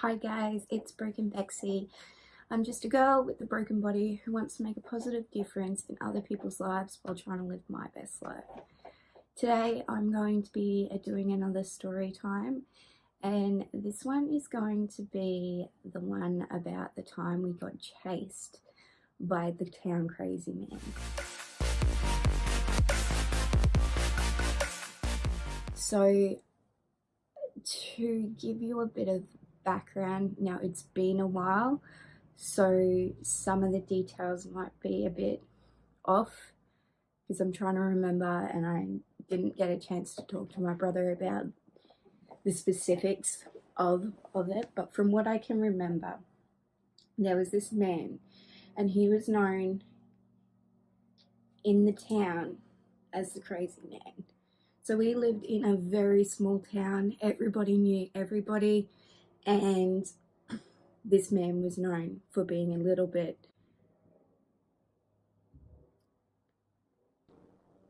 Hi guys, it's Broken Bexy. I'm just a girl with a broken body who wants to make a positive difference in other people's lives while trying to live my best life. Today I'm going to be doing another story time, and this one is going to be the one about the time we got chased by the town crazy man. So to give you a bit of background, now it's been a while, so some of the details might be a bit off because I'm trying to remember and I didn't get a chance to talk to my brother about the specifics of it. But from what I can remember, there was this man and he was known in the town as the crazy man. So we lived in a very small town. Everybody knew everybody, and this man was known for being a little bit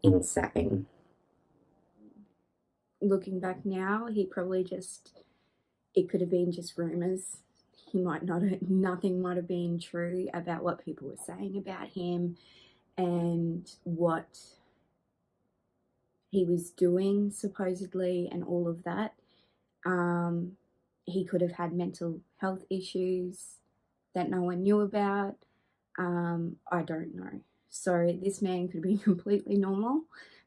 insane. Looking back now, he probably it could have been just rumors. He might not have, nothing might have been true about what people were saying about him and what he was doing supposedly and all of that. He could have had mental health issues that no one knew about. I don't know. So this man could be completely normal,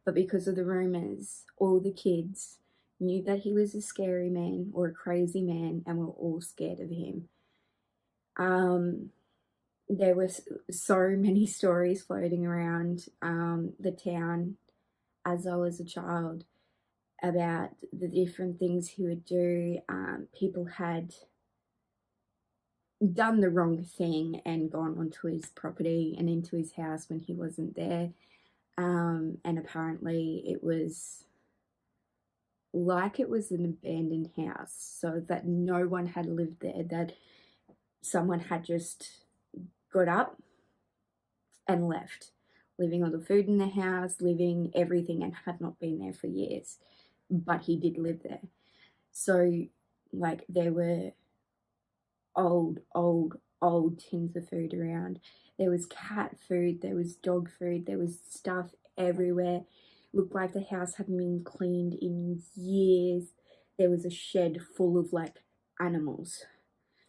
but because of the rumors, all the kids knew that he was a scary man or a crazy man and were all scared of him. There were so many stories floating around the town as I was a child about the different things he would do. People had done the wrong thing and gone onto his property and into his house when he wasn't there. And apparently it was like it was an abandoned house, so that no one had lived there, that someone had just got up and left, leaving all the food in the house, leaving everything, and had not been there for years. But he did live there. So, like, there were old tins of food around. There was cat food, there was dog food, there was stuff everywhere. Looked like the house hadn't been cleaned in years. There was a shed full of like animals.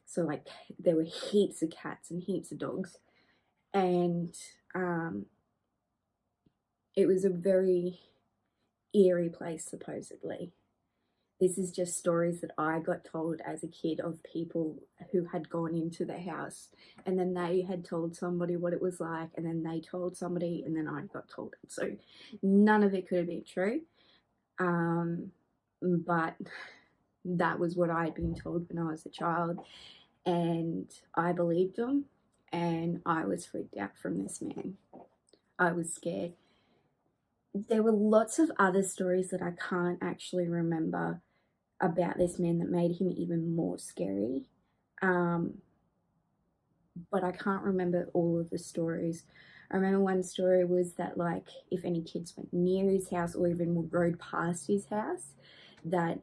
So like there were heaps of cats and heaps of dogs. And it was a very eerie place, supposedly. This is just stories that I got told as a kid of people who had gone into the house, and then they had told somebody what it was like, and then they told somebody, and then I got told it. So none of it could have been true, but that was what I had been told when I was a child, and I believed them, and I was freaked out from this man. I was scared. There were lots of other stories that I can't actually remember about this man that made him even more scary. But I can't remember all of the stories. I remember one story was that, like, if any kids went near his house or even rode past his house, that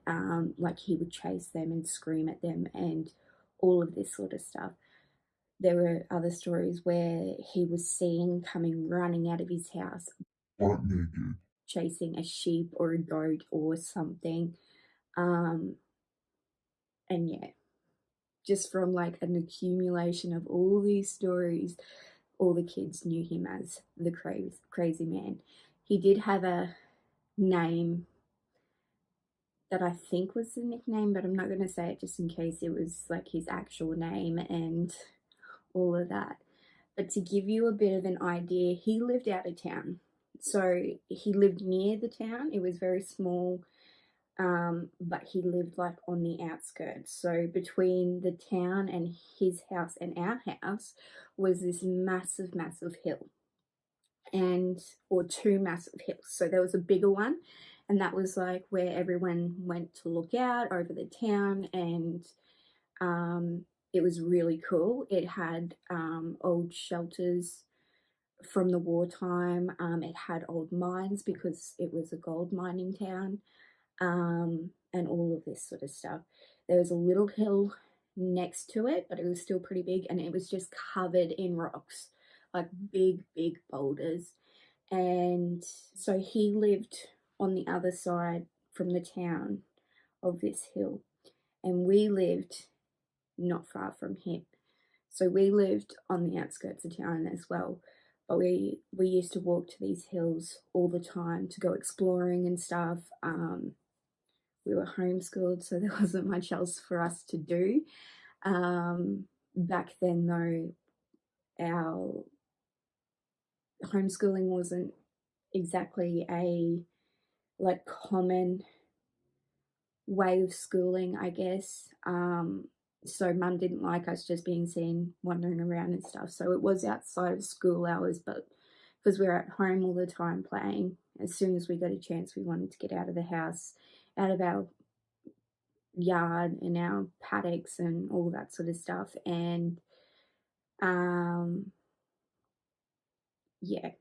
like he would chase them and scream at them and all of this sort of stuff. There were other stories where he was seen coming running out of his house, Butt naked. chasing a sheep or a goat or something. And yeah, just from like an accumulation of all these stories, all the kids knew him as the crazy man. He did have a name that I think was the nickname, but I'm not going to say it just in case it was like his actual name and all of that. But to give you a bit of an idea, he lived out of town. So he lived near the town. It was very small, but he lived like on the outskirts. So between the town and his house and our house was this massive, massive hill, and or two massive hills. So there was a bigger one, and that was like where everyone went to look out over the town, and it was really cool. It had old shelters from the wartime. It had old mines because it was a gold mining town, and all of this sort of stuff. There was a little hill next to it, but it was still pretty big, and it was just covered in rocks, like big, big boulders. And so he lived on the other side from the town of this hill, and we lived not far from him. So we lived on the outskirts of town as well, but we used to walk to these hills all the time to go exploring and stuff. We were homeschooled, so there wasn't much else for us to do. Back then, though, our homeschooling wasn't exactly a like common way of schooling, I guess. So mum didn't like us just being seen wandering around and stuff. So it was outside of school hours, but because we were at home all the time playing, as soon as we got a chance, we wanted to get out of the house, out of our yard and our paddocks and all that sort of stuff. And yeah,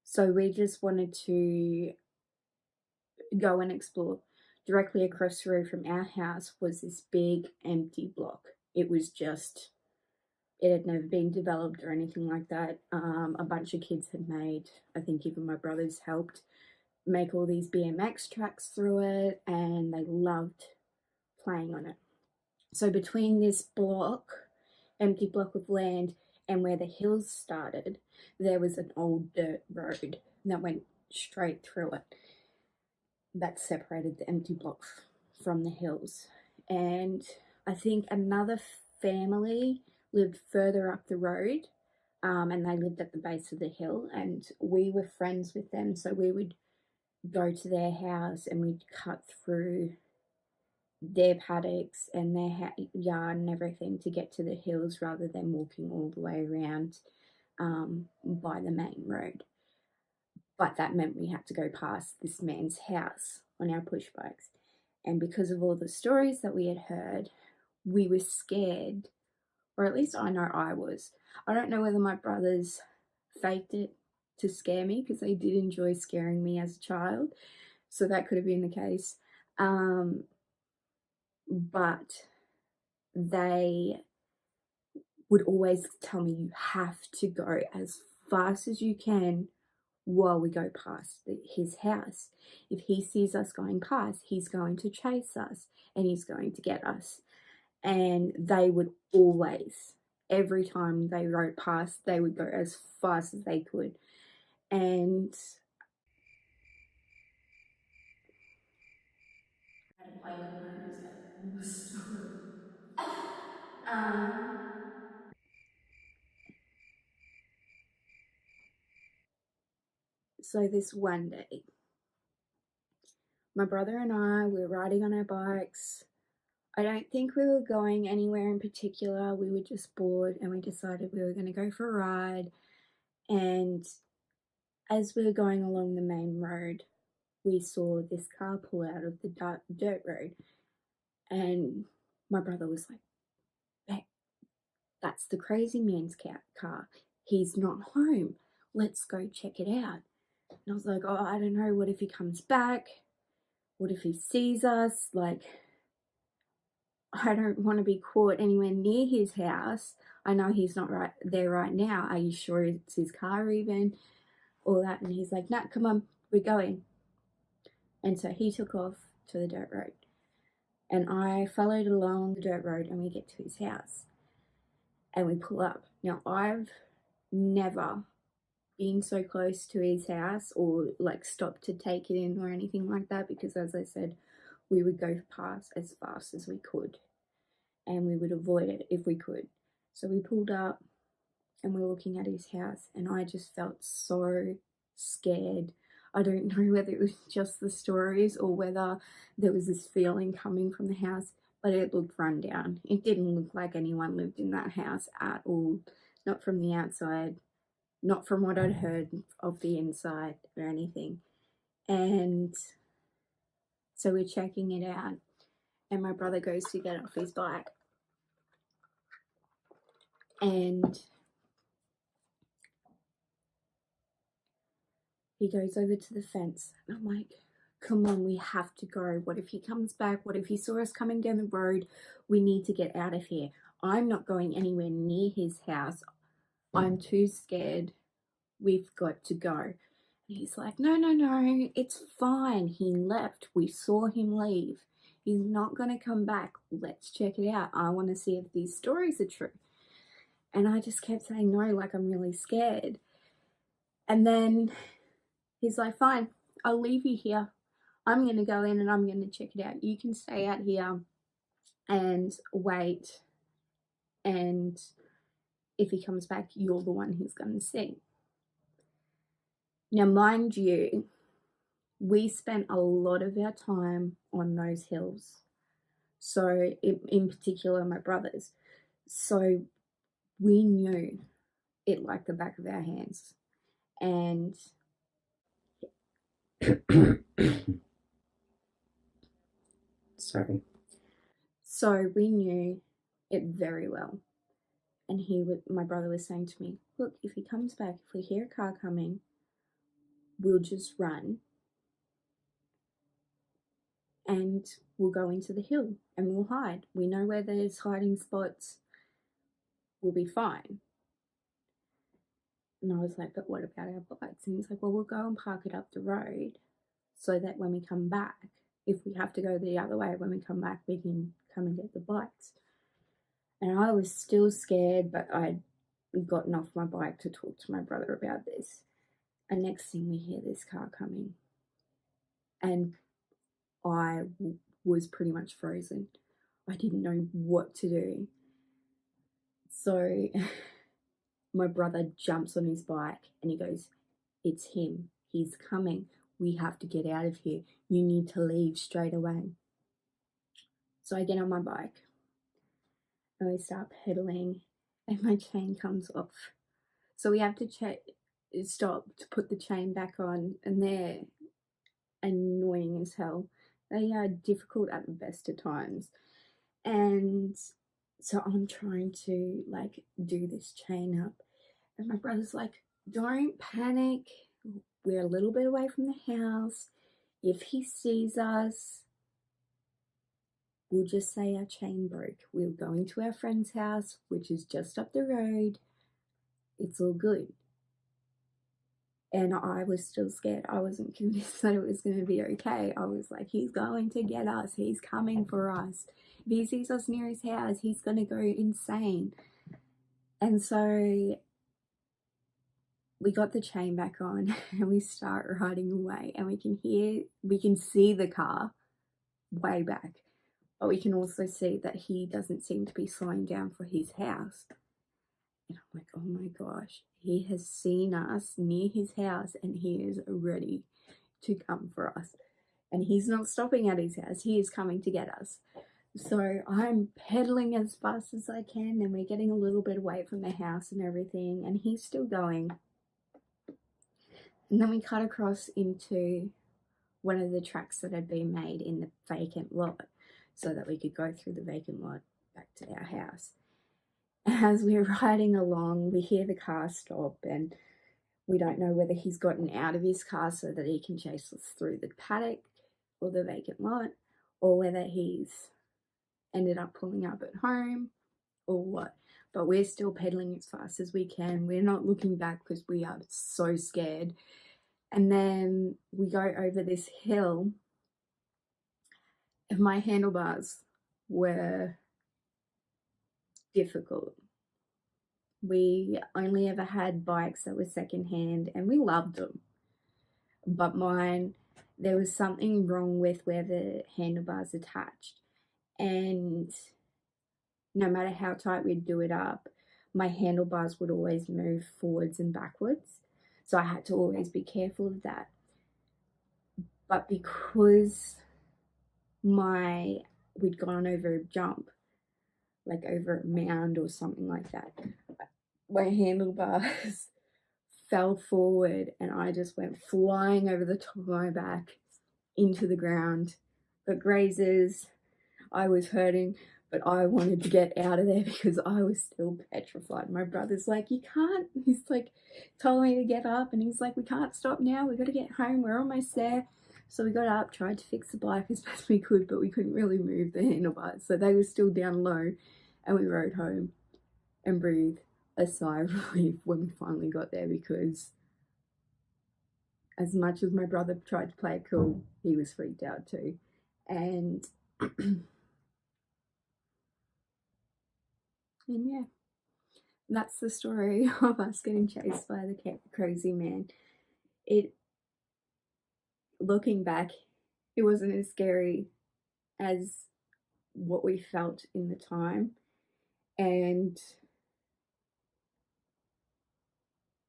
so we just wanted to go and explore. Directly across the road from our house was this big empty block. It was just, it had never been developed or anything like that. A bunch of kids had made, I think even my brothers helped make all these BMX tracks through it, and they loved playing on it. So between this block, empty block of land, and where the hills started, there was an old dirt road that went straight through it that separated the empty block from the hills. And I think another family lived further up the road, and they lived at the base of the hill, and we were friends with them, so we would go to their house and we'd cut through their paddocks and their yard and everything to get to the hills rather than walking all the way around by the main road. But that meant we had to go past this man's house on our push bikes. And because of all the stories that we had heard, we were scared, or at least I know I was. I don't know whether my brothers faked it to scare me, because they did enjoy scaring me as a child. So that could have been the case. But they would always tell me, you have to go as fast as you can while we go past his house. If he sees us going past, he's going to chase us and he's going to get us. And they would always, every time they rode past, they would go as fast as they could. And I had a plague on my nose in the story. um, so this one day, my brother and I were riding on our bikes. I don't think we were going anywhere in particular. We were just bored and we decided we were going to go for a ride. And as we were going along the main road, we saw this car pull out of the dirt road. And my brother was like, "Babe, that's the crazy man's car. He's not home. Let's go check it out." And I was like, "Oh, I don't know. What if he comes back? What if he sees us? Like, I don't want to be caught anywhere near his house. I know he's not right there right now. Are you sure it's his car even?" All that. And he's like, "Nah, come on, we're going." And so he took off to the dirt road. And I followed along the dirt road, and we get to his house. And we pull up. Now, I've never been so close to his house or like stopped to take it in or anything like that, because as I said, we would go past as fast as we could and we would avoid it if we could. So we pulled up and we're looking at his house, and I just felt so scared. I don't know whether it was just the stories or whether there was this feeling coming from the house, but it looked run down. It didn't look like anyone lived in that house at all, not from the outside, not from what I'd heard of the inside or anything. And so we're checking it out, and my brother goes to get off his bike, and he goes over to the fence, and I'm like, come on, we have to go. What if he comes back? What if he saw us coming down the road? We need to get out of here. I'm not going anywhere near his house. I'm too scared. We've got to go. And he's like, no, no, no, it's fine. He left. We saw him leave. He's not going to come back. Let's check it out. I want to see if these stories are true. And I just kept saying no, like I'm really scared. And then he's like, fine, I'll leave you here. I'm going to go in and I'm going to check it out. You can stay out here and wait. And if he comes back, you're the one who's going to see. Now, mind you, we spent a lot of our time on those hills. So, in particular, my brothers. So, we knew it like the back of our hands. And sorry. So, we knew it very well. And my brother was saying to me, look, if he comes back, if we hear a car coming, we'll just run and we'll go into the hill and we'll hide. We know where there's hiding spots. We'll be fine. And I was like, but what about our bikes? And he's like, well, we'll go and park it up the road so that when we come back, if we have to go the other way, when we come back, we can come and get the bikes. And I was still scared, but I'd gotten off my bike to talk to my brother about this. And next thing we hear this car coming. And I was pretty much frozen. I didn't know what to do. So my brother jumps on his bike and he goes, it's him. He's coming. We have to get out of here. You need to leave straight away. So I get on my bike and we start pedaling and my chain comes off. So we have to stop to put the chain back on, and they're annoying as hell. They are difficult at the best of times. And so I'm trying to like do this chain up. And my brother's like, don't panic. We're a little bit away from the house. If he sees us, we'll just say our chain broke. We're going to our friend's house, which is just up the road. It's all good. And I was still scared. I wasn't convinced that it was going to be okay. I was like, he's going to get us. He's coming for us. If he sees us near his house, he's going to go insane. And so we got the chain back on and we start riding away, and we can see the car way back. But we can also see that he doesn't seem to be slowing down for his house. And I'm like, oh my gosh, he has seen us near his house and he is ready to come for us. And he's not stopping at his house, he is coming to get us. So I'm pedaling as fast as I can, and we're getting a little bit away from the house and everything, and he's still going. And then we cut across into one of the tracks that had been made in the vacant lot so that we could go through the vacant lot back to our house. As we're riding along, we hear the car stop, and we don't know whether he's gotten out of his car so that he can chase us through the paddock or the vacant lot, or whether he's ended up pulling up at home or what. But we're still pedaling as fast as we can. We're not looking back because we are so scared. And then we go over this hill, and my handlebars were difficult. We only ever had bikes that were secondhand, and we loved them. But mine, there was something wrong with where the handlebars attached. And no matter how tight we'd do it up, my handlebars would always move forwards and backwards. So I had to always be careful of that. But because we'd gone over a jump, like over a mound or something like that, my handlebars fell forward and I just went flying over the top of my back into the ground. Got grazes, I was hurting, but I wanted to get out of there because I was still petrified. My brother's like, you can't, he's like, told me to get up, and he's like, we can't stop now, we've got to get home, we're almost there. So we got up, tried to fix the bike as best we could, but we couldn't really move the handlebars, so they were still down low, and we rode home and breathed a sigh of relief when we finally got there, because as much as my brother tried to play it cool, he was freaked out too. And and yeah, that's the story of us getting chased by the crazy man. Looking back, it wasn't as scary as what we felt in the time, and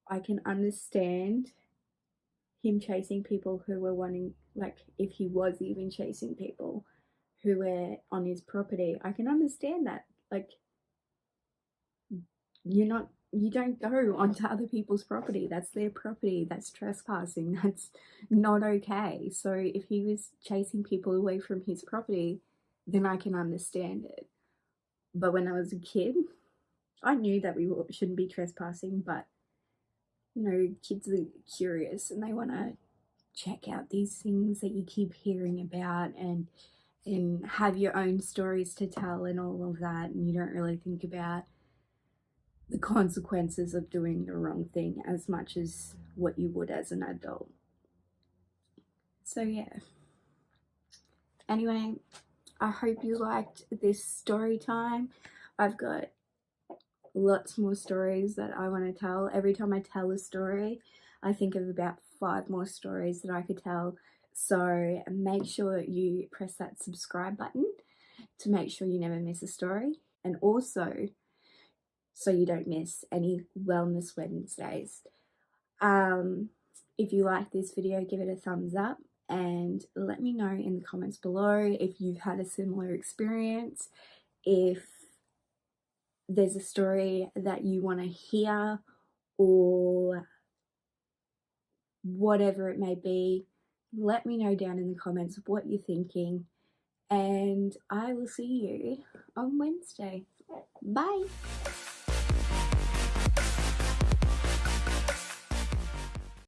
I can understand him chasing people who were wanting, like, if he was even chasing people who were on his property. I can understand that. Like, you don't go onto other people's property. That's their property. That's trespassing. That's not okay. So if he was chasing people away from his property, then I can understand it. But when I was a kid, I knew that we shouldn't be trespassing, but kids are curious and they want to check out these things that you keep hearing about, and have your own stories to tell and all of that, and you don't really think about the consequences of doing the wrong thing as much as what you would as an adult. So yeah. Anyway, I hope you liked this story time. I've got lots more stories that I want to tell. Every time I tell a story, I think of about 5 more stories that I could tell. So make sure you press that subscribe button to make sure you never miss a story, and also so you don't miss any Wellness Wednesdays. If you like this video, give it a thumbs up and let me know in the comments below if you've had a similar experience, if there's a story that you want to hear, or whatever it may be. Let me know down in the comments what you're thinking, and I will see you on Wednesday. Bye.